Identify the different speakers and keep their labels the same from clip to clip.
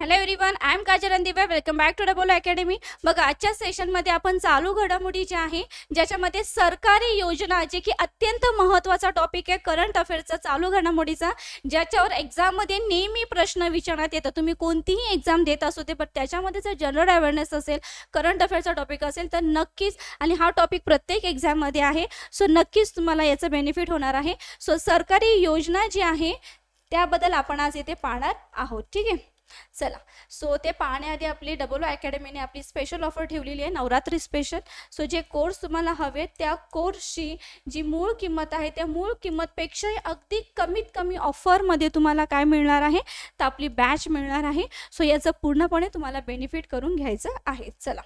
Speaker 1: Hello everyone, I am Kajal Randeep. Welcome back to double academy. बघा, आजच्या सेशनमध्ये आपण चालू घडामोडी जे आहे ज्याच्यामध्ये सरकारी योजना, जे की अत्यंत महत्त्वाचा टॉपिक आहे करंट अफेअर्सचा, चालू घडामोडीचा, ज्याच्यावर एक्झाममध्ये नेहमी प्रश्न विचारण्यात येतात. तुम्ही कोणतीही एक्झाम देत असू दे, पण त्याच्यामध्ये जर जनरल अवेअरनेस असेल, करंट अफेअर्सचा टॉपिक असेल तर नक्कीच, आणि हा टॉपिक प्रत्येक एक्झाममध्ये आहे, सो नक्कीच तुम्हाला याचं बेनिफिट होणार आहे. सो सरकारी योजना जी आहे त्याबद्दल आपण आज इथे पाहणार आहोत. ठीक आहे, चला. सो ते पाहण्याआधी आपली डबल अकॅडमीने आपली स्पेशल ऑफर ठेवलेली आहे, नवरात्री स्पेशल. सो जे कोर्स तुम्हाला हवे त्या कोर्सची जी मूळ किंमत आहे त्या मूळ किंमतपेक्षाही अगदी कमीत कमी ऑफरमध्ये तुम्हाला काय मिळणार आहे, तर आपली बॅच मिळणार आहे. सो याचं पूर्णपणे तुम्हाला बेनिफिट करून घ्यायचं आहे. चला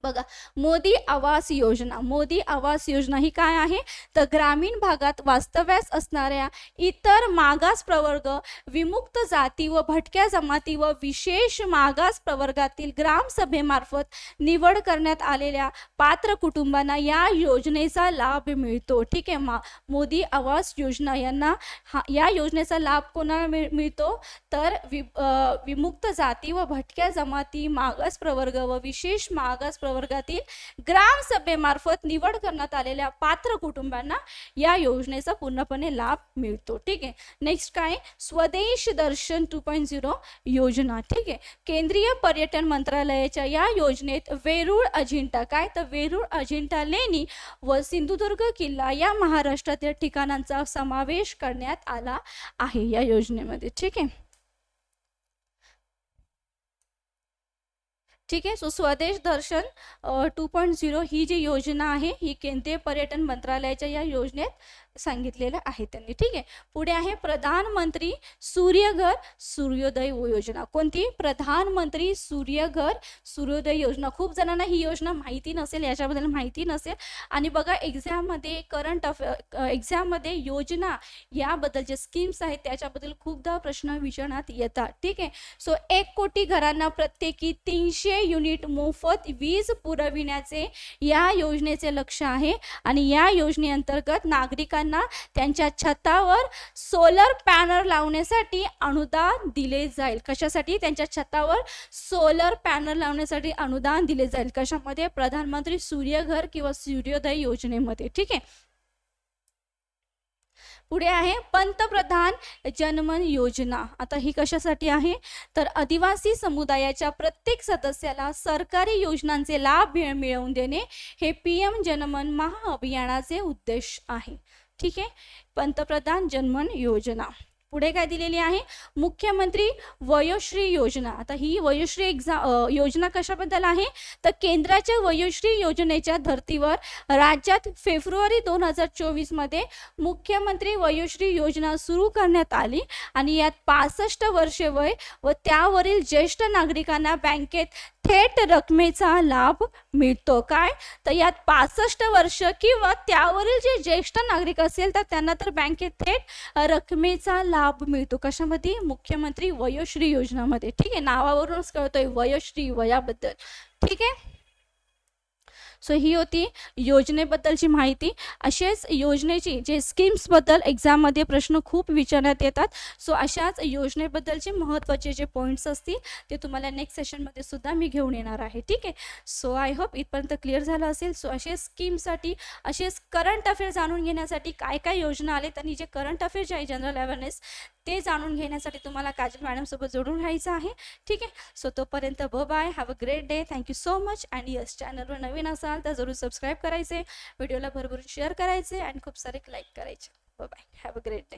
Speaker 1: बघा, मोदी आवास योजना. मोदी आवास योजना ही काय आहे, तर ग्रामीण भागात वास्तव्यास असणाऱ्या इतर मागास प्रवर्ग, विमुक्त जाती व भटक्या जमाती व विशेष मागास प्रवर्गातील ग्रामसभेमार्फत निवड करण्यात आलेल्या पात्र कुटुंबांना या योजनेचा लाभ मिळतो. ठीक आहे, मोदी आवास योजना यांना या योजनेचा लाभ कोणाला मिळतो, तर विमुक्त जाती व भटक्या जमाती, मागास प्रवर्ग व विशेष मागास वर्गातील ग्रामसभेमार्फत निवड करण्यात आलेल्या पात्र कुटुंबांना या योजनेचा पूर्णपणे लाभ मिळतो. ठीक आहे, नेक्स्ट काय, स्वदेश दर्शन 2.0 योजना. ठीक आहे, केंद्रीय पर्यटन मंत्रालयाच्या या योजनेत वेरूळ अजिंठा, काय तर वेरूळ अजिंठा लेणी व सिंधुदुर्ग किल्ला या महाराष्ट्रातील ठिकाणांचा समावेश करण्यात आला आहे या योजनेमध्ये. ठीक आहे, ठीक आहे. सो स्वदेश दर्शन 2.0 ही जी योजना आहे ही केंद्रीय पर्यटन मंत्रालयाच्या या योजनेत सांगितलेलं आहे त्यांनी. ठीक आहे, पुढे आहे प्रधानमंत्री सूर्यघर सूर्योदय योजना. कोणती, प्रधानमंत्री सूर्यघर सूर्योदय योजना. खूप जणांना ही योजना माहिती नसेल, याच्याबद्दल माहिती नसेल. आणि बघा, एक्झाममध्ये करंट अफेअर एक्झाममध्ये योजना याबद्दल जे स्कीम्स आहेत त्याच्याबद्दल खूपदा प्रश्न विचारण्यात येतात. ठीक आहे, सो 1 कोटी घरांना प्रत्येकी 300 युनिट मोफत वीज पुरविण्याचे या योजनेचे लक्ष्य आहे. आणि या योजनेअंतर्गत नागरिकांना त्यांच्या छतावर सोलर पॅनल लावण्यासाठी अनुदान दिले जाईल. कशासाठी, त्यांच्या छतावर सोलर पॅनल लावण्यासाठी अनुदान दिले जाईल. कशामध्ये, प्रधानमंत्री सूर्यघर किंवा सूर्योदय योजनेमध्ये. ठीक आहे, पुढे आहे पंतप्रधान जनमन योजना. आता ही कशासाठी आहे, तर आदिवासी समुदायाच्या प्रत्येक सदस्याला सरकारी योजनांचे लाभ मिळवून देणे हे PM जनमन महाअभियानाचे उद्देश आहे. ठीक आहे, पंतप्रधान जनमन योजना. पुढे काय दिलेली आहे, मुख्यमंत्री वयोश्री योजना. आता ही वयोश्री योजना कशाबद्दल आहे, तर केंद्राच्या वयोश्री योजनेच्या धर्तीवर राज्यात फेब्रुवारी 2024 मध्ये मुख्यमंत्री वयोश्री योजना सुरू करण्यात आली. आणि यात 65 वर्षे वय व त्यावरील ज्येष्ठ नागरिकांना बँकेत थेट रकमेचा लाभ मिळतो. काय, तर यात 65 वर्ष किंवा त्यावरील जे ज्येष्ठ नागरिक असेल तर त्यांना तर बँकेत थेट रकमेचा लाभ मिळतो. कशामध्ये, मुख्यमंत्री वयोश्री योजनामध्ये. ठीक आहे, नावावरूनच कळतोय वयोश्री, वयाबद्दल. ठीक आहे, सो ही होती योजनेबद्दलची माहिती. असेच योजनेची जे स्कीम्सबद्दल एक्झाममध्ये प्रश्न खूप विचारण्यात येतात. सो अशाच योजनेबद्दलचे महत्त्वाचे जे पॉईंट्स असतील ते तुम्हाला नेक्स्ट सेशनमध्ये सुद्धा मी घेऊन येणार आहे. ठीक आहे, सो आय होप इथपर्यंत क्लिअर झालं असेल. सो असे स्कीमसाठी, असेच करंट अफेअर जाणून घेण्यासाठी काय काय योजना आले आणि जे करंट अफेअर जे आहे जनरल अवेअरनेस ते जाणून घेण्यासाठी तुम्हाला काजल मॅडमसोबत जोडून राहायचं आहे. ठीक आहे, सो तोपर्यंत bye, have a great day. Thank you so much. आणि यस, चॅनलवर नवीन असाल तर जरूर सबस्क्राईब करायचे, व्हिडिओला भरभरून शेअर करायचे आणि खूप सारे लाईक करायचे. Bye, have a great day.